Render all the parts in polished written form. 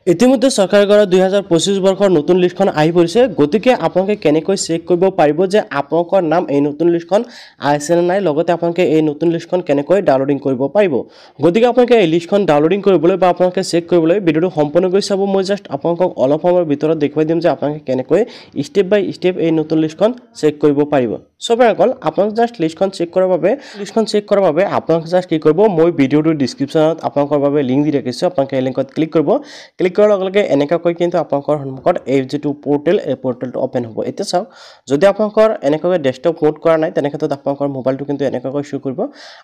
ইতিমধ্যে চৰকাৰে কৰা 2025 বৰ্ষৰ নতুন লিষ্টখন আহি পৰিছে গতিকে আপোনালোকে কেনেকৈ চেক কৰিব পাৰিব যে আপোনালোকৰ নাম এই নতুন লিষ্টখন আছে নে নাই লগতে আপোনালোকে এই নতুন লিষ্টখন কেনেকৈ ডাউনলোডিং কৰিব পাৰিব গতিকে আপোনালোকে এই লিষ্টখন ডাউনলোডিং কৰিবলৈ বা আপোনালোকে চেক কৰিবলৈ ভিডিঅটো সম্পূৰ্ণকৈ চাব মই জাস্ট আপোনালোকক অলপ সময়ৰ ভিতৰত দেখুৱাই দিম যে আপোনালোকে কেনেকৈ ষ্টেপ বাই ষ্টেপ এই নতুন লিষ্টখন চেক কৰিব পাৰিব সবসকল আপোনালোক জাস্ট লিষ্টখন চেক কৰাৰ বাবে আপোনালোকে জাস্ট কি কৰিব মই ভিডিঅটোৰ ডেসক্ৰিপচনত আপোনালোকৰ বাবে লিংক দি ৰাখিছো আপোনালোকে এই লিংকত ক্লিক কৰিব ক্লিক কৰাৰ লগে লগে এনেকৈ কিন্তু আপোনালোকৰ সন্মুখত এই যেটো পোৰ্টেল এই পোৰ্টেলটো ওপেন হ'ব এতিয়া চাওক যদি আপোনালোকৰ এনেকৈ ডেস্কটপ মোড কৰা নাই তেনে ক্ষেত্ৰত আপোনালোকৰ মোবাইলটো কিন্তু এনেকৈ শো কৰিব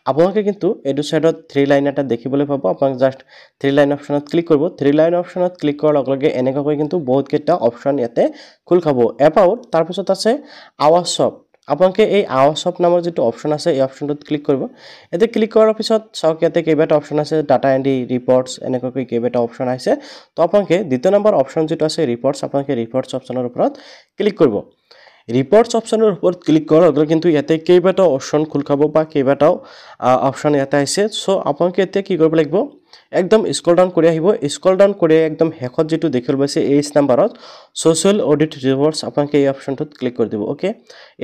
আপোনালোকে কিন্তু এডু সাইডত 3 লাইন এটা দেখিবলৈ পাব আপোনালোক জাস্ট 3 লাইন অপচনত ক্লিক কৰিব 3 লাইন অপচনত ক্লিক কৰাৰ লগে লগে এনেকৈ কিন্তু বহুত কেইটা অপচন ইয়াতে খুল খাব এবাউট তাৰ পিছত আছে আৱাজ শপ আপোনালোকে এই আৱাজ শপ নামৰ যেটো অপচন আছে এই অপচনটোত ক্লিক কৰিব এতে ক্লিক কৰাৰ পিছত চাওক ইয়াতে কেইবাটা অপচন আছে ডাটা এন্ট্ৰি ৰিপৰ্টস এনেকৈ কেইবাটা অপচন আছে তো আপোনালোকে দ্বিতীয় নম্বৰ অপচন যেটো আছে ৰিপৰ্টস আপোনালোকে ৰিপৰ্টস অপচনৰ ওপৰত ক্লিক কৰিব ৰিপৰ্টস অপচনৰ ওপৰত ক্লিক কৰাৰ লগে কিন্তু ইয়াতে কেইবাটা অপচন খুল খাব বা কেইবাটাও অপচন ইয়াতে আছে সো আপোনালোকে এতিয়া কি কৰিব লাগিব একদম স্ক্ৰল ডাউন কৰি আহিব স্ক্ৰল ডাউন কৰি একদম হেকত যেটো দেখিল পাইছে এইচ নাম্বাৰত সোশ্যাল অডিট ৰিপৰ্টস আপোনালোকে এই অপচনটোত ক্লিক কৰি দিব ওকে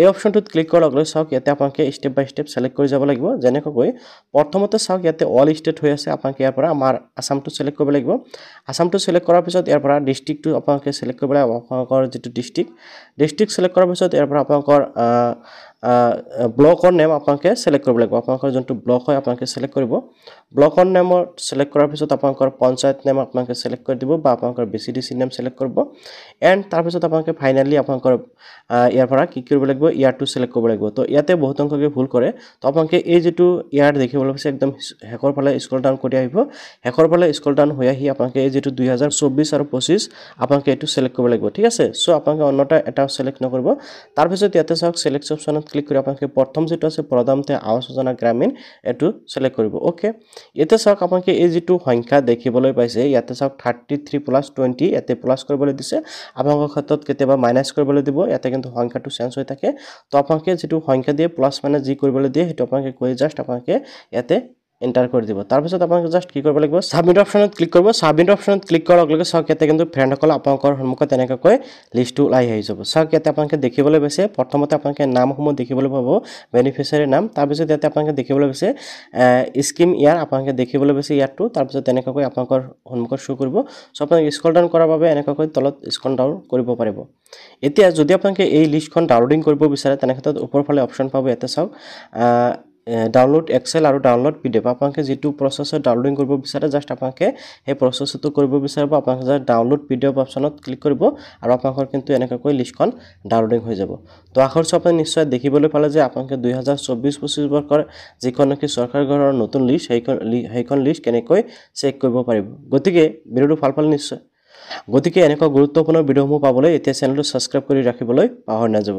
এই অপচনটোত ক্লিক কৰাৰ লগে চাওক ইয়াতে আপোনালোকে স্টেপ বাই স্টেপ সিলেক্ট কৰি যাব লাগিব যেনেকৈ প্ৰথমতে চাওক ইয়াতে অল ষ্টেট হৈ আছে আপোনালোকে ইয়াৰ পৰা আমাৰ আসামটো সিলেক্ট কৰিব লাগিব আসামটো সিলেক্ট কৰাৰ পিছত ইয়াৰ পৰা ডিস্ট্ৰিক্টটো আপোনালোকে সিলেক্ট কৰিব লাগিব আপোনালোকৰ যেটো ডিস্ট্ৰিক্ট সিলেক্ট কৰাৰ পিছত ইয়াৰ পৰা আপোনালোকৰ ব্লকৰ নেম আপোনালোকে সিলেক্ট কৰিব লাগিব আপোনালোকৰ যোনটো ব্লক হয় আপোনালোকে সিলেক্ট কৰিব ব্লকৰ নেমৰ সিলেক্ট কৰাৰ পিছত আপোনালোকৰ পঞ্চায়ত নেম আপোনালোকে সিলেক্ট কৰি দিব বা আপোনালোকৰ বিসিডিসি নেম সিলেক্ট কৰিব এন্ড তাৰ পিছত আপোনালোকে ফাইনালি আপোনালোকৰ ইয়াৰ পৰা কি কৰিব লাগিব ইয়াৰটো সিলেক্ট কৰিব লাগিব তো ইয়াতে বহুত অংককে ভুল কৰে তো আপোনালোকে এই যেটো ইয়াৰ দেখিবলৈ পাইছে একদম হেকৰ ফালে স্ক্ৰল ডাউন কৰি আহিব হেকৰ ফালে স্ক্ৰল ডাউন হৈ আহি আপোনালোকে এই যেটো 2024 আৰু 25 আপোনালোকে এটো সিলেক্ট কৰিব লাগিব ঠিক আছে সো আপোনালোকে অন্যটা এটা সিলেক্ট নকৰিব তাৰ পিছত ইয়াতে চাওক সিলেক্ট অপচনত ক্লিক কৰি আপোনালোকে প্ৰথম যেটো আছে প্ৰধানমন্ত্ৰী আৱাস যোজনা গ্ৰামীণ এটো সিলেক্ট কৰিব ওকে ইয়াতে চাওক আপোনালোকে এই যেটো সংখ্যা দেখিবলৈ পাইছে ইয়াতে চাওক 33 + 20 ইয়াতে প্লাস কৰিবলৈ দিছে আপোনালোকৰ ক্ষেত্ৰত কেতিয়াবা মাইনাস কৰিবলৈ দিব ইয়াতে কিন্তু সংখ্যাটো চেঞ্জ হৈ থাকে তো আপোনালোকে যেটো সংখ্যা দিয়ে প্লাস মাইনাস জি কৰিবলৈ দিয়ে হেতু আপোনালোকে কৈ জাস্ট আপোনালোকে ইয়াতে এন্টাৰ কৰি দিব তাৰ পিছত আপোনালোকে জাস্ট কি কৰিব লাগিব সাবমিট অপচনত ক্লিক কৰিব সাবমিট অপচনত ক্লিক কৰাৰ লগে লগে চাওক ইয়াতে কিন্তু ফ্ৰেণ্ডসকল আপোনালোকৰ সন্মুখত এনেকৈ লিষ্টটো ওলাই আহি যাব চাওক ইয়াতে আপোনালোকে দেখিবলৈ পাইছে প্ৰথমতে আপোনালোকে নামসমূহ দেখিবলৈ পাব বেনিফিচিয়াৰী নাম তাৰ পিছত ইয়াতে আপোনালোকে দেখিবলৈ পাইছে স্কিম ইয়াৰ আপোনালোকে দেখিবলৈ পাইছে ইয়াৰটো তাৰ পিছত এনেকৈ আপোনালোকৰ সন্মুখত শো কৰিব সো আপোনালোকে স্ক্ৰল ডাউন কৰাৰ বাবে এনেকৈ তলত স্ক্ৰল ডাউন কৰিব পাৰিব এতিয়া যদি আপোনালোকে এই লিষ্টখন ডাউনলোডিং কৰিব বিচাৰে তেনে ক্ষেত্ৰত ওপৰ ফালে অপচন পাব ইয়াতে চাওক ডাউনলোড এক্সেল আৰু ডাউনলোড পিডিএফ আপোনালোকে যেটো প্ৰসেসৰ ডাউনলোডিং কৰিব বিচাৰে জাস্ট আপোনালোকে এই প্ৰসেসটো কৰিব বিচাৰিব আপোনালোকে জাস্ট ডাউনলোড পিডিএফ অপচনত ক্লিক কৰিব আৰু আপোনালোকৰ কিন্তু এনেকৈ লিষ্টখন ডাউনলোডিং হৈ যাব তো আখৰ আপুনি নিশ্চয় দেখিবলৈ পালে যে আপোনালোকে 2024-25 বৰ্ষৰ যিখন কি চৰকাৰ ঘৰৰ নতুন লিষ্ট সেইখন লিষ্ট কেনেকৈ চেক কৰিব পাৰিব গতিকে ভিডিওটো ভাল পালে নিশ্চয় গতিকে এনেকৈ গুৰুত্বপূৰ্ণ ভিডিওসমূহ পাবলৈ এতিয়া চেনেলটো সাবস্ক্ৰাইব কৰি ৰাখিবলৈ পাহৰি নাযাব